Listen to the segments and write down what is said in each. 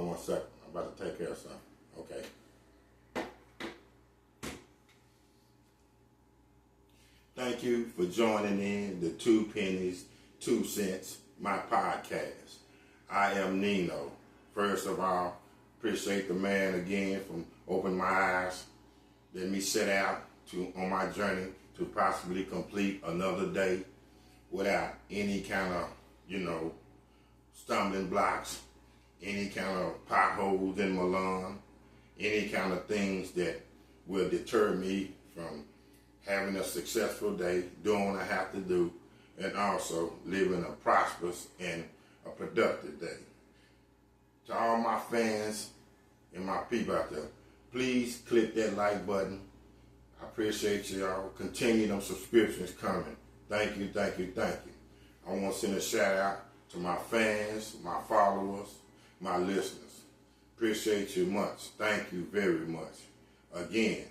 on 1 second. I'm about to take care of something. Okay. Thank you for joining in the 2 pennies, 2 cents, my podcast. I am Nino. First of all, appreciate the man again from opening my eyes. Let me set out on my journey to possibly complete another day without any kind of, stumbling blocks, any kind of potholes in my lawn, any kind of things that will deter me from having a successful day, doing what I have to do, and also living a prosperous and a productive day. To all my fans and my people out there, please click that like button. I appreciate y'all. Continue them subscriptions coming. Thank you, thank you, thank you. I want to send a shout out to my fans, my followers, my listeners. Appreciate you much. Thank you very much. Again,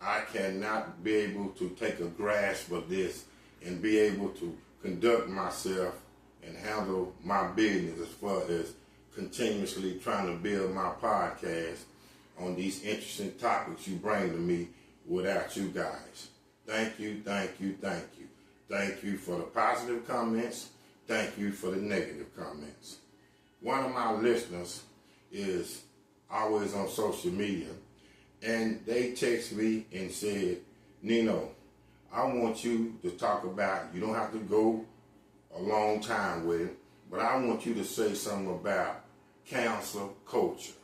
I cannot be able to take a grasp of this and be able to conduct myself and handle my business as far as continuously trying to build my podcast on these interesting topics you bring to me without you guys. Thank you, thank you, thank you. Thank you for the positive comments. Thank you for the negative comments. One of my listeners is always on social media, and they text me and said, Nino, I want you to talk about, you don't have to go a long time with it, but I want you to say something about cancel culture.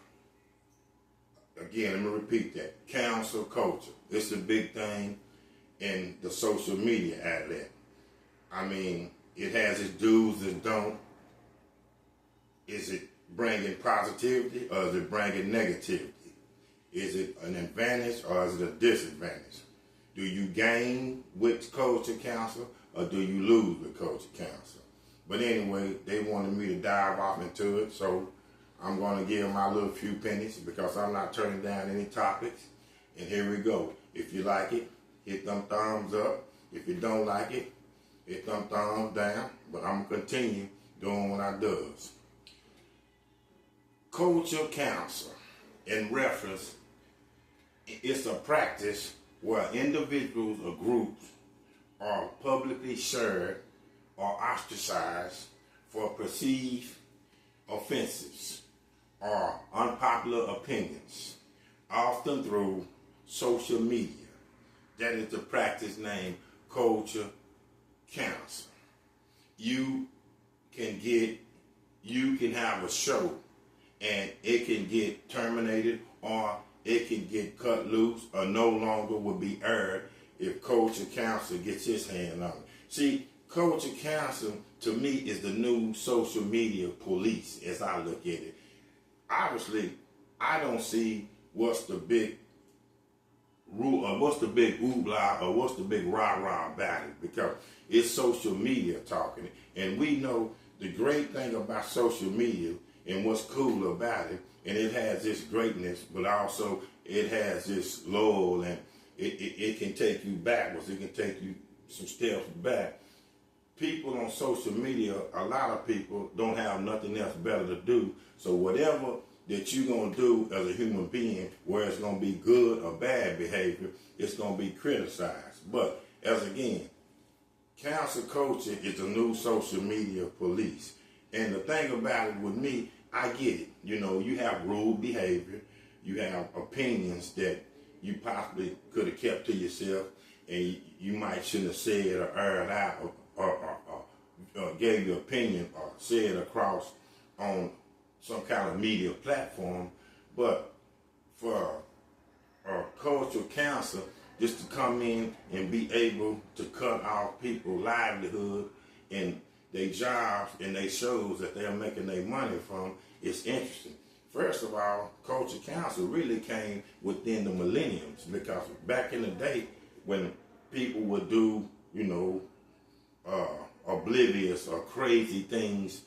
Again, let me repeat that. Cancel culture. It's a big thing in the social media outlet. I mean, it has its do's and don'ts. Is it bringing positivity or is it bringing negativity? Is it an advantage or is it a disadvantage? Do you gain with culture council or do you lose with culture council? But anyway, they wanted me to dive off into it, so I'm going to give my little few pennies because I'm not turning down any topics. And here we go. If you like it, hit them thumbs up. If you don't like it, hit them thumbs down. But I'm going to continue doing what I does. Culture council, in reference, it's a practice where individuals or groups are publicly shared or ostracized for perceived offenses or unpopular opinions, often through social media. That is the practice named culture council. You can have a show and it can get terminated or it can get cut loose or no longer will be aired if culture council gets his hand on it. See, culture council to me is the new social media police as I look at it. Obviously, I don't see what's the big rule or what's the big ooblah or what's the big rah-rah about it because it's social media talking. And we know the great thing about social media and what's cool about it, and it has this greatness, but also it has this lull, and it can take you backwards. It can take you some steps back. People on social media, a lot of people don't have nothing else better to do. So whatever that you're going to do as a human being, where it's going to be good or bad behavior, it's going to be criticized. But as again, cancel culture is the new social media police. And the thing about it with me, I get it. You have rude behavior. You have opinions that you possibly could have kept to yourself, and you might shouldn't have said or aired out or gave your opinion or said across on some kind of media platform. But for a cultural council just to come in and be able to cut off people's livelihood and their jobs and their shows that they're making their money from, it's interesting. First of all, culture council really came within the millenniums because back in the day when people would do, oblivious or crazy things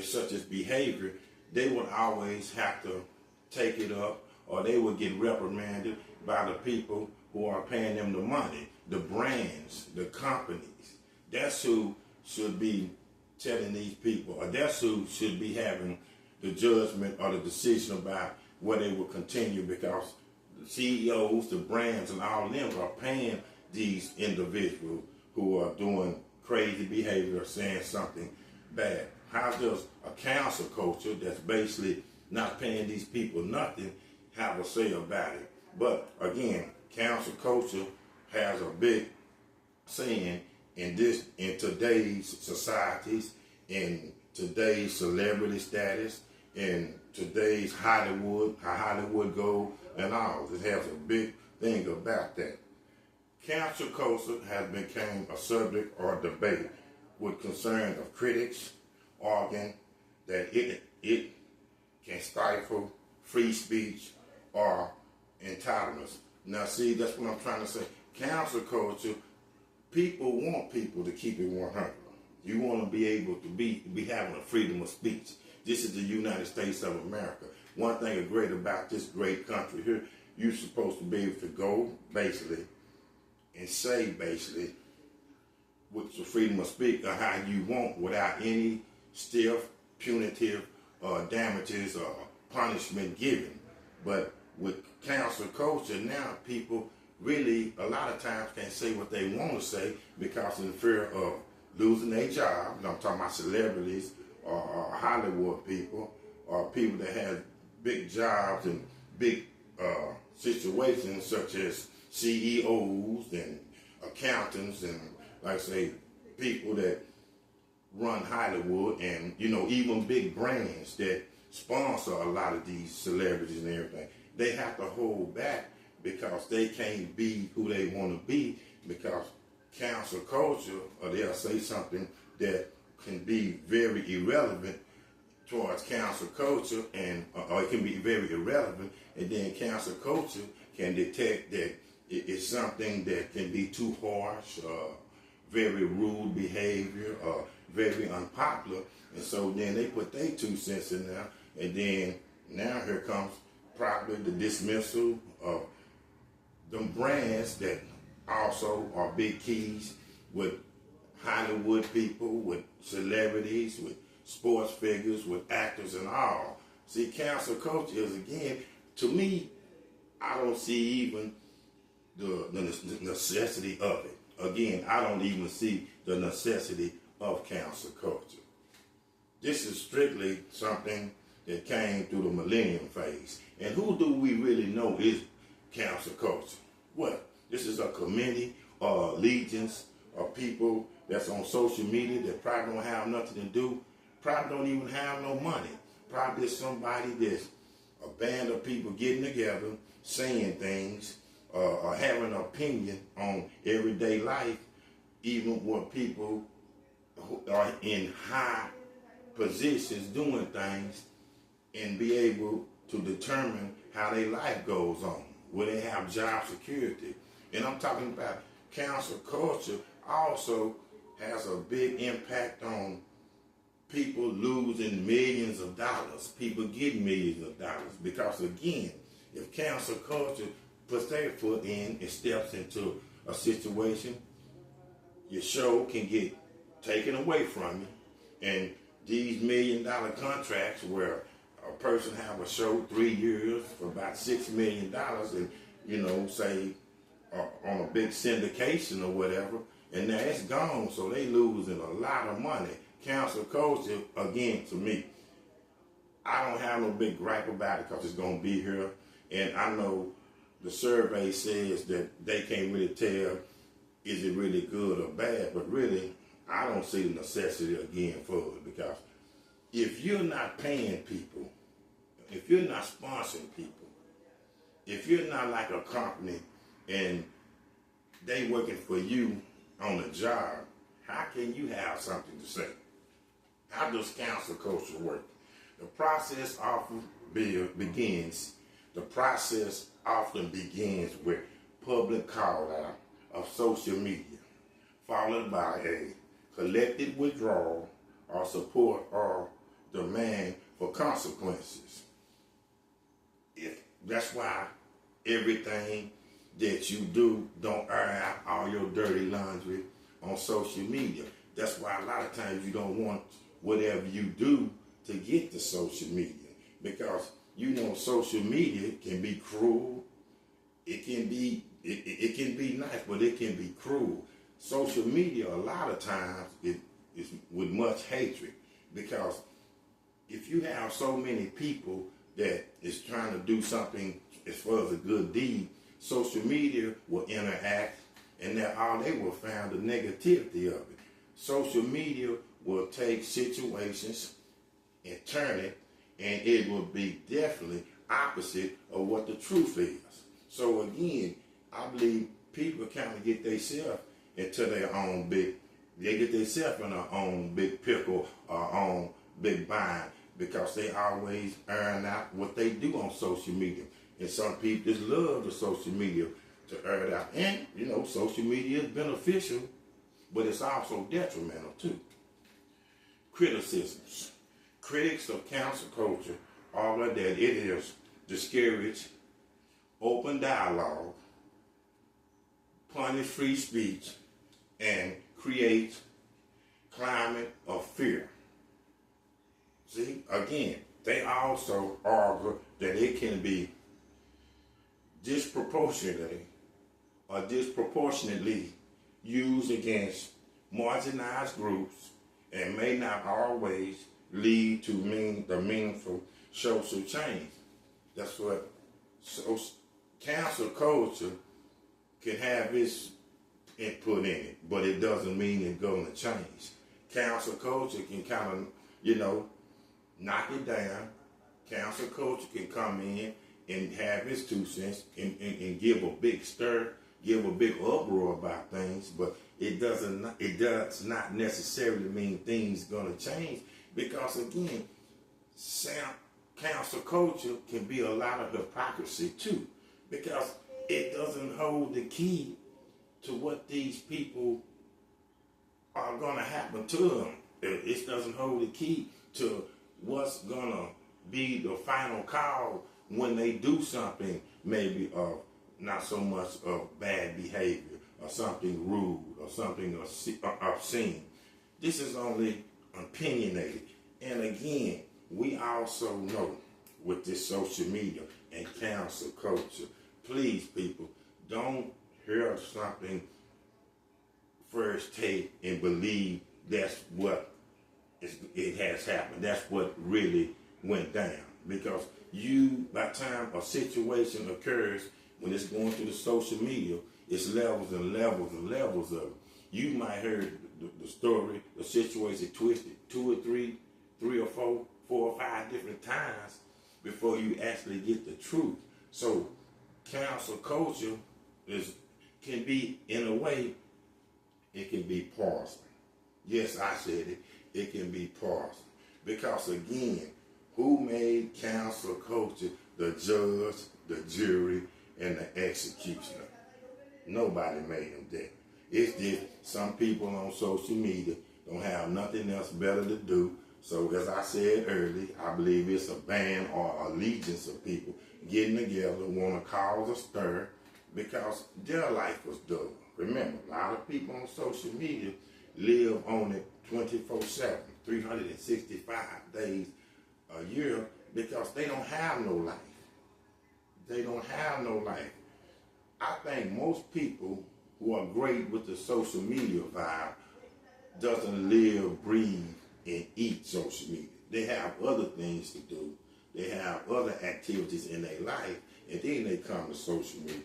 such as behavior, they would always have to take it up or they would get reprimanded by the people who are paying them the money, the brands, the companies. That's who should be telling these people, or that's who should be having the judgment or the decision about whether they will continue, because the CEOs, the brands, and all of them are paying these individuals who are doing crazy behavior or saying something bad. How does a cancel culture that's basically not paying these people nothing have a say about it? But again, cancel culture has a big saying in today's societies, in today's celebrity status, in today's Hollywood, how Hollywood goes, and all. It has a big thing about that. Cancel culture has become a subject or debate with concern of critics arguing that it can stifle free speech or intolerance. Now see, that's what I'm trying to say. Cancel culture, people want people to keep it 100. You want to be able to be having a freedom of speech. This is the United States of America. One thing great about this great country here, you're supposed to be able to go, basically, and say, basically, with the freedom of speech or how you want without any stiff, punitive, damages or punishment given. But with cancel culture, now people really, a lot of times, can't say what they want to say because in fear of losing their job. I'm talking about celebrities or Hollywood people or people that have big jobs and big situations such as CEOs and accountants and, like I say, people that run Hollywood and, even big brands that sponsor a lot of these celebrities and everything. They have to hold back because they can't be who they want to be, because cancel culture, or they'll say something that can be very irrelevant towards cancel culture, and or it can be very irrelevant, and then cancel culture can detect that it's something that can be too harsh, very rude behavior, very unpopular, and so then they put their 2 cents in there, and then now here comes probably the dismissal of them brands that also are big keys with Hollywood people, with celebrities, with sports figures, with actors and all. See, cancel culture is, again, to me, I don't see even the necessity of it. Again, I don't even see the necessity of cancel culture. This is strictly something that came through the millennium phase. And who do we really know is cancel culture? What? This is a committee or legions of people that's on social media that probably don't have nothing to do, probably don't even have no money. Probably somebody that's a band of people getting together, saying things, or having an opinion on everyday life, even with people who are in high positions doing things, and be able to determine how their life goes on, where they have job security. And I'm talking about cancel culture also has a big impact on people losing millions of dollars, people getting millions of dollars. Because again, if cancel culture puts their foot in and steps into a situation, your show can get taken away from you. And these $1 million contracts where a person have a show 3 years for about $6 million and, say, on a big syndication or whatever, and now it's gone, so they losing a lot of money. Cancel culture, again, to me, I don't have no big gripe about it because it's going to be here, and I know the survey says that they can't really tell is it really good or bad, but really, I don't see the necessity again for it, because if you're not paying people, if you're not sponsoring people, if you're not like a company and they working for you on a job, how can you have something to say? How does cancel culture work? The process often begins with public call out of social media, followed by a collective withdrawal or support or demand for consequences. That's why everything that you do, don't air out all your dirty laundry on social media. That's why a lot of times you don't want whatever you do to get to social media. because social media can be cruel. It can be nice, but it can be cruel. Social media a lot of times is with much hatred, because if you have so many people that is trying to do something as far as a good deed, social media will interact, and they will find the negativity of it. Social media will take situations and turn it, and it will be definitely opposite of what the truth is. So again, I believe people kind of get themselves into their own they get themselves in their own big pickle or own big bind, because they always earn out what they do on social media. And some people just love the social media to earn out. And, social media is beneficial, but it's also detrimental too. Criticisms. Critics of cancel culture argue that it is discourage open dialogue, punish free speech, and create climate of fear. See, again, they also argue that it can be disproportionately used against marginalized groups and may not always lead to the meaningful social change. That's what cancel culture can have its input in it, but it doesn't mean it's going to change. Cancel culture can kind of, knock it down. Cancel culture can come in and have its 2 cents and give a big stir, give a big uproar about things, but it does not necessarily mean things going to change, because again, cancel culture can be a lot of hypocrisy too, because it doesn't hold the key to what these people are going to happen to them. It doesn't hold the key to what's going to be the final call when they do something, maybe of not so much of bad behavior or something rude or something obscene. This is only opinionated. And again, we also know with this social media and cancel culture, please people, don't hear something first take and believe that's what it has happened. That's what really went down. Because by the time a situation occurs, when it's going through the social media, it's levels and levels and levels of it. You might heard the story, the situation twisted 2 or 3 or 4 or 5 different times before you actually get the truth. So cancel culture can be, in a way, it can be partisan. Yes, I said it. It can be partisan. Because again, who made cancel culture the judge, the jury, and the executioner? Nobody made them that. It's just some people on social media don't have nothing else better to do. So as I said earlier, I believe it's a band or allegiance of people getting together, want to cause a stir because their life was dull. Remember, a lot of people on social media live on it 24/7, 365 days a year, because they don't have no life. They don't have no life. I think most people who are great with the social media vibe doesn't live, breathe, and eat social media. They have other things to do. They have other activities in their life, and then they come to social media.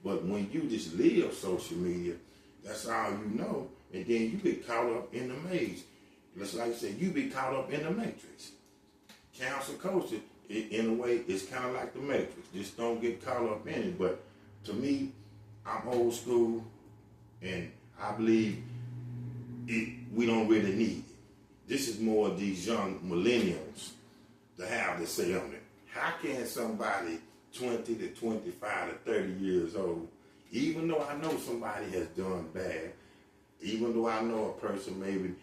But when you just live social media, that's all you know, and then you get caught up in the maze. Just like I said, you be caught up in the matrix. Cancel culture, in a way, is kind of like the matrix. Just don't get caught up in it. But to me, I'm old school, and I believe we don't really need it. This is more of these young millennials to have to say on it. How can somebody 20 to 25 to 30 years old, even though I know somebody has done bad, even though I know a person maybe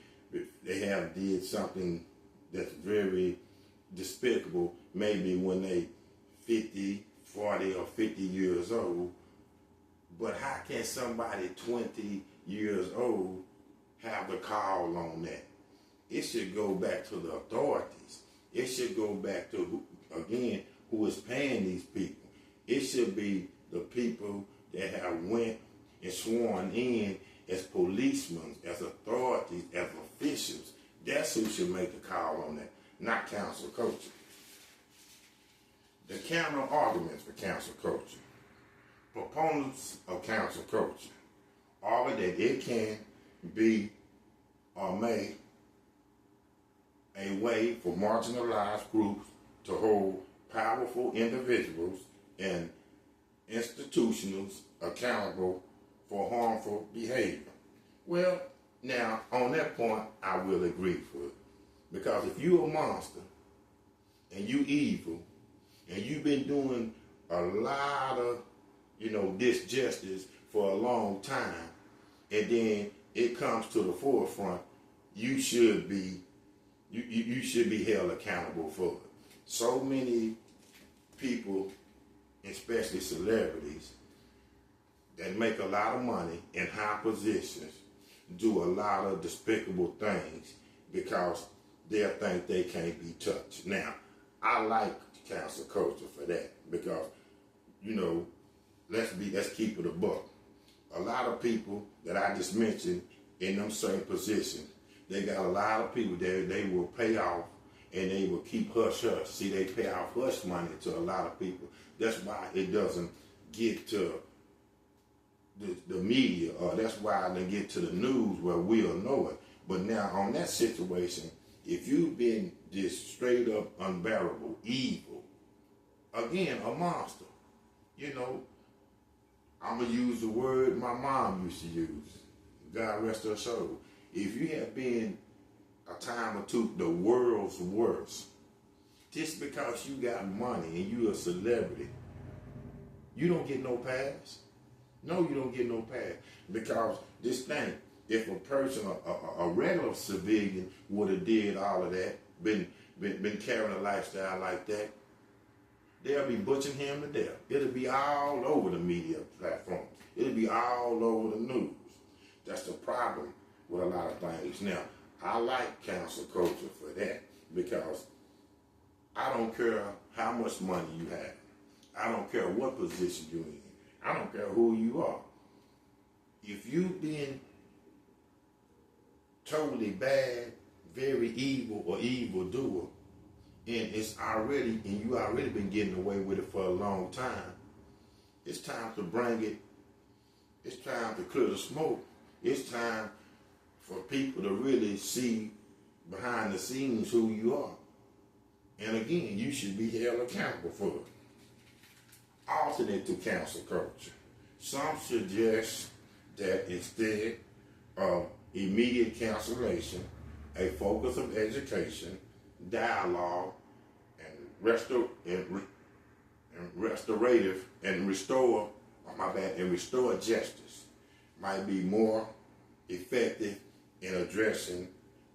they have did something that's very despicable, maybe when they 50, 40, or 50 years old, but how can somebody 20 years old have the call on that? It should go back to the authorities. It should go back to, again, who is paying these people. It should be the people that have went and sworn in as policemen, as authorities, as officials. That's who should make the call on that, not council culture. The counter arguments for council culture. Proponents of council culture argue that it can be or may a way for marginalized groups to hold powerful individuals and institutions accountable for harmful behavior. Well, now, on that point, I will agree with it. Because if you a monster and you evil and you've been doing a lot of, disjustice for a long time, and then it comes to the forefront, you should be you should be held accountable for it. So many people, especially celebrities, that make a lot of money in high positions, do a lot of despicable things because they think they can't be touched. Now, I like cancel culture for that because, let's keep it a buck. A lot of people that I just mentioned in them certain positions, they got a lot of people that they will pay off and they will keep hush-hush. See, they pay off hush money to a lot of people. That's why it doesn't get to the media, or that's why they get to the news where we'll know it. But now on that situation, if you've been this straight up unbearable, evil, again, a monster, I'm going to use the word my mom used to use. God rest her soul. If you have been a time or two the world's worst, just because you got money and you a celebrity, you don't get no pass. No, you don't get no pass. Because this thing, if a person, a regular civilian would have did all of that, been carrying a lifestyle like that, they'll be butchering him to death. It'll be all over the media platforms. It'll be all over the news. That's the problem with a lot of things. Now, I like cancel culture for that because I don't care how much money you have. I don't care what position you're in. I don't care who you are. If you've been totally bad, very evil, or evildoer, and you already been getting away with it for a long time, it's time to bring it. It's time to clear the smoke. It's time for people to really see behind the scenes who you are. And again, you should be held accountable for it. Alternate to cancel culture. Some suggest that instead of immediate cancellation, a focus of education, dialogue, and restore justice might be more effective in addressing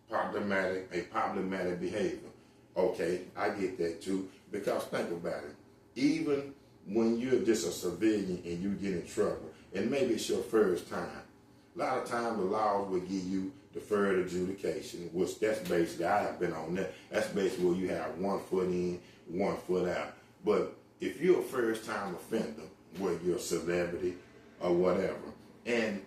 problematic behavior. Okay, I get that too, because think about it. Even when you're just a civilian and you get in trouble, and maybe it's your first time, a lot of times the laws will give you deferred adjudication, which that's basically, I have been on that, that's basically where you have 1 foot in, 1 foot out. But if you're a first time offender, whether you're a celebrity or whatever, and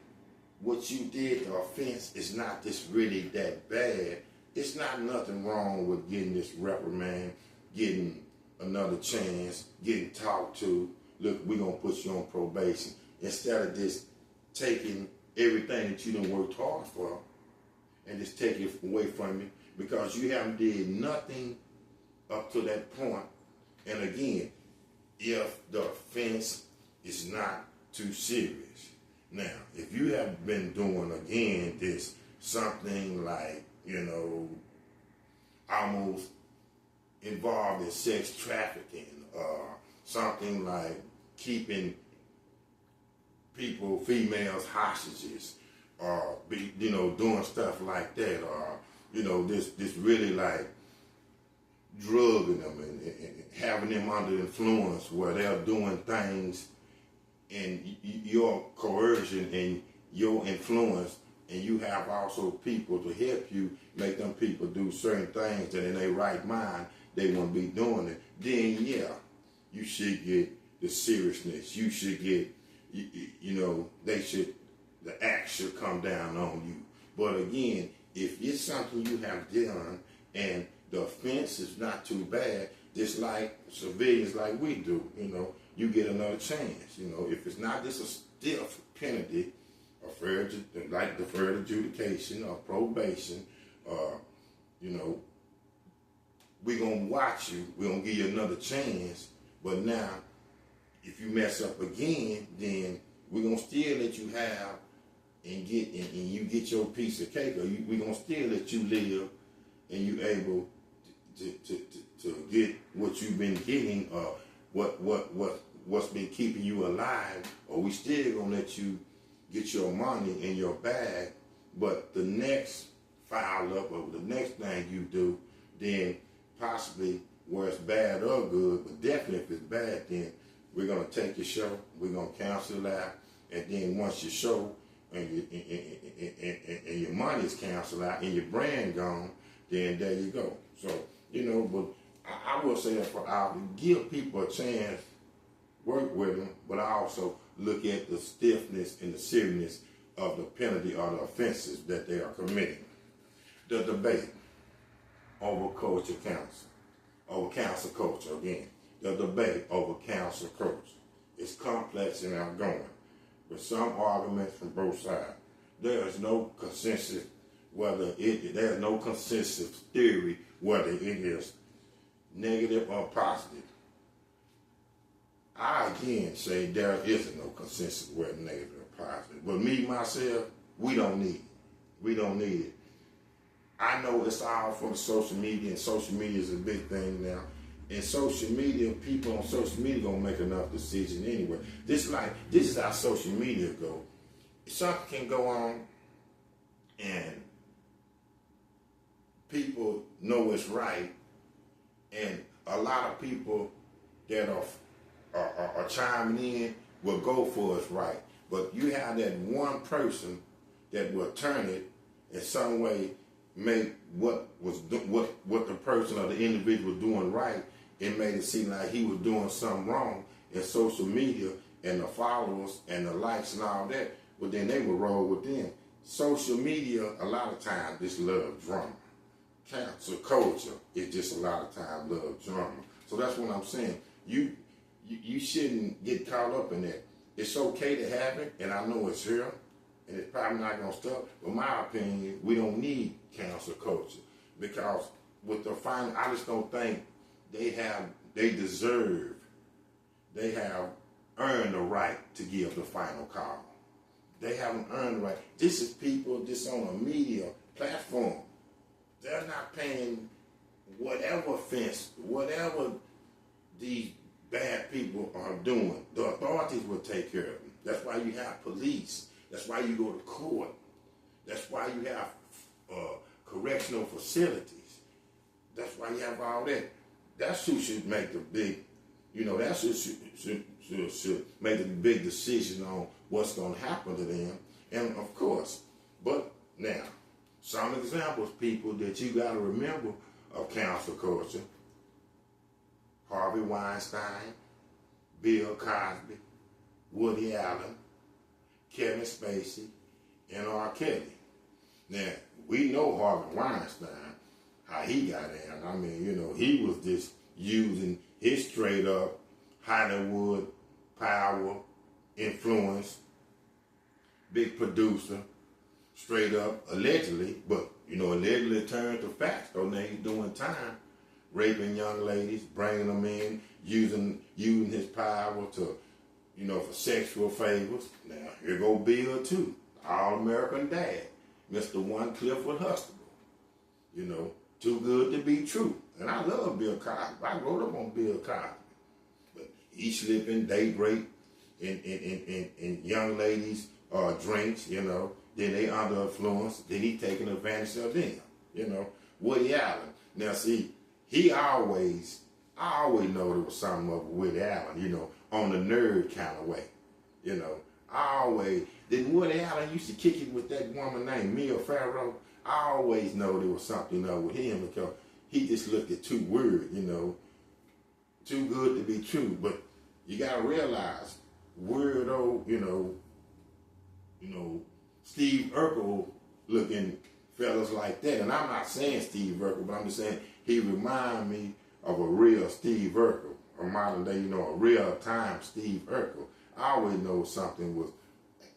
what you did, the offense, is not just really that bad, it's not nothing wrong with getting this reprimand, getting another chance, getting talked to. Look, we're going to put you on probation. Instead of just taking everything that you done worked hard for and just take it away from you because you haven't did nothing up to that point. And again, if the offense is not too serious. Now, if you have been doing, again, this something like, almost involved in sex trafficking, something like keeping females hostages, or doing stuff like that, or this really like drugging them and having them under influence where they're doing things and your coercion and your influence, and you have also people to help you make them people do certain things that in their right mind they won't be doing it, then yeah, you should get the seriousness. You should get, the axe should come down on you. But again, if it's something you have done and the offense is not too bad, just like civilians like we do, you get another chance. If it's not just a stiff penalty, deferred adjudication or probation, we're going to watch you. We're going to give you another chance. But now, if you mess up again, then we're going to still let you have and you get your piece of cake, or we're going to still let you live and you able to get what you've been getting, or what's been keeping you alive, or we still going to let you get your money in your bag. But the next file up, or the next thing you do, then possibly where it's bad or good, but definitely if it's bad, then we're going to take your show, we're going to cancel it out, and then once your show and your money is canceled out and your brand gone, then there you go. So, but I will say that I'll give people a chance, work with them, but I also look at the stiffness and the seriousness of the penalty or the offenses that they are committing. The debate over culture council, over council culture again. The debate over council culture is complex and outgoing, with some arguments from both sides. There is no consensus there's no consensus theory whether it is negative or positive. I again say there isn't no consensus whether negative or positive. But me, myself, we don't need it. We don't need it. I know it's all for the social media, and social media is a big thing now. And social media, people on social media gonna make enough decisions anyway. This is how social media go. Something can go on, and people know it's right, and a lot of people that are chiming in will go for it's right. But you have that one person that will turn it in some way, make what the person or the individual doing right, it made it seem like he was doing something wrong in social media, and the followers and the likes and all that, but then they would roll with them. Social media, a lot of times, just love drama. Cancel culture is just a lot of times love drama. So that's what I'm saying. You shouldn't get caught up in that. It's okay to have it, and I know it's here, and it's probably not going to stop. But my opinion, we don't need cancel culture, because with the final, I just don't think they have earned the right to give the final call. They haven't earned the right. This is people just on a media platform. They're not paying whatever offense, whatever these bad people are doing. The authorities will take care of them. That's why you have police. That's why you go to court. That's why you have correctional facilities. That's why you have all that. That's who should make the big, that's who should make the big decision on what's going to happen to them. And of course, but now, some examples, people, that you got to remember of cancel culture: Harvey Weinstein, Bill Cosby, Woody Allen, Kevin Spacey, and R. Kelly. Now, we know Harvey Weinstein, how he got in. I mean, he was just using his straight up Hollywood power, influence, big producer, straight up, allegedly, but, allegedly turned to facts. So now he's doing time, raping young ladies, bringing them in, using his power to, for sexual favors. Now, here go Bill, too, all-American dad, Mr. One Clifford Huxtable, too good to be true. And I love Bill Cosby. I wrote up on Bill Cosby. But he slipping, date rape in young ladies' drinks, Then they under influence. Then he taking advantage of them, Woody Allen. Now, see, I always know there was something up with Woody Allen, on the nerd kind of way, Then Woody Allen used to kick it with that woman named Mia Farrow. I always know there was something up with him, because he just looked at too weird, too good to be true. But you gotta realize, weirdo, Steve Urkel looking fellas like that. And I'm not saying Steve Urkel, but I'm just saying he remind me of a real Steve Urkel, a modern day, a real time Steve Urkel. I always know something was,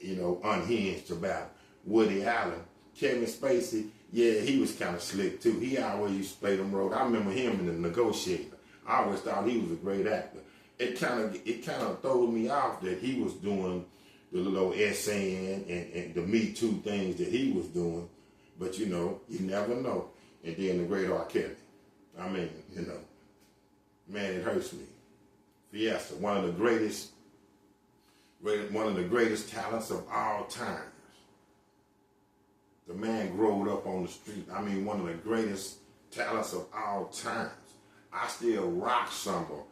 unhinged about Woody Allen. Kevin Spacey, yeah, he was kind of slick too. He always used to play them roles. I remember him in The Negotiator. I always thought he was a great actor. It kind of throws me off that he was doing the little essaying and the Me Too things that he was doing. But you never know. And then the great R. Kelly. I mean, man, it hurts me. Fiesta, one of the greatest talents of all times. The man growed up on the street. I mean, one of the greatest talents of all times. I still rock some of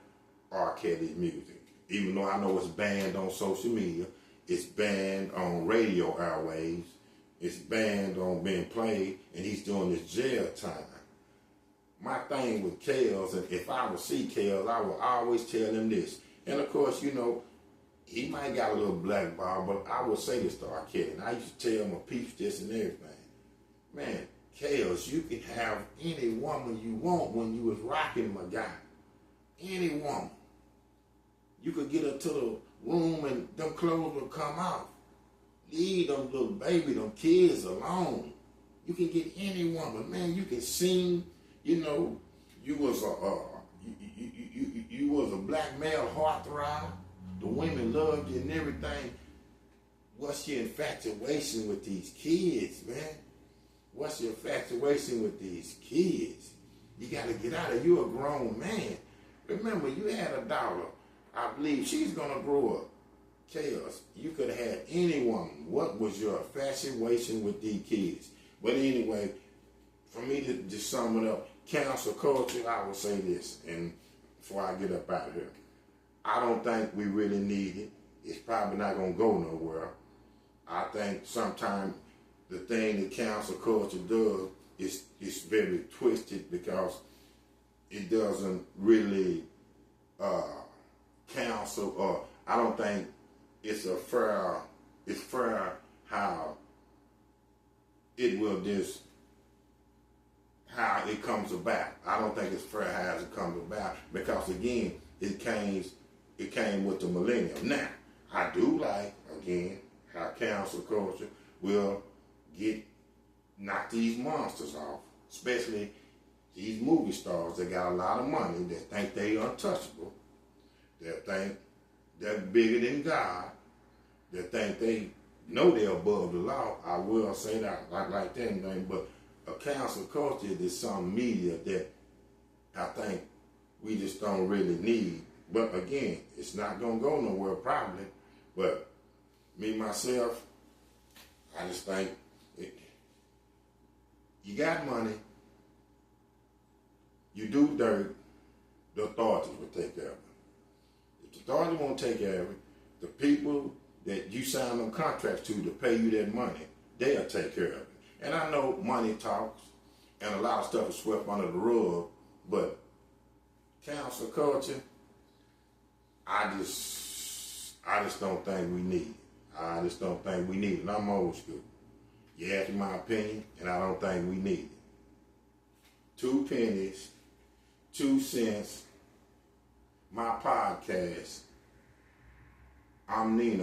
R. Kelly's music, even though I know it's banned on social media, it's banned on radio airwaves, it's banned on being played, and he's doing this jail time. My thing with Kels, and if I would see Kels, I would always tell him this. And of course, he might got a little black bar, but I would say this to R. Kelly, and I used to tell him a peep this and everything. Man, Kels, you can have any woman you want when you was rocking my guy. Any woman. You could get her to the room and them clothes will come off. Leave them little baby, them kids alone. You can get any woman. Man, you can sing, you was a black male heartthrob. The women loved you and everything. What's your infatuation with these kids, man? What's your infatuation with these kids? You got to get out of it. You're a grown man. Remember, you had a daughter. I believe she's going to grow up. Chaos. You could have had any woman. What was your infatuation with these kids? But anyway, for me to just sum it up, cancel culture, I will say this, and before I get up out of here, I don't think we really need it. It's probably not going to go nowhere. I think sometimes the thing that cancel culture does is very twisted because it doesn't really counsel, or I don't think it's fair how it will just, how it comes about. I don't think it's fair how it comes about because again, it came with the millennium. Now, I do like, again, how cancel culture will knock these monsters off, especially these movie stars that got a lot of money that think they untouchable, that think they're bigger than God, that think they know they're above the law. I will say that, like that anything, but a cancel culture is some media that I think we just don't really need. But again, it's not going to go nowhere probably. But me, myself, I just think you got money, you do dirt, the authorities will take care of it. If the authorities won't take care of it, the people that you sign them contracts to pay you that money, they'll take care of it. And I know money talks, and a lot of stuff is swept under the rug, but cancel culture, I just don't think we need it. I just don't think we need it. And I'm old school. You ask me my opinion, and I don't think we need it. 2 pennies, 2 cents, my podcast. I'm Nino.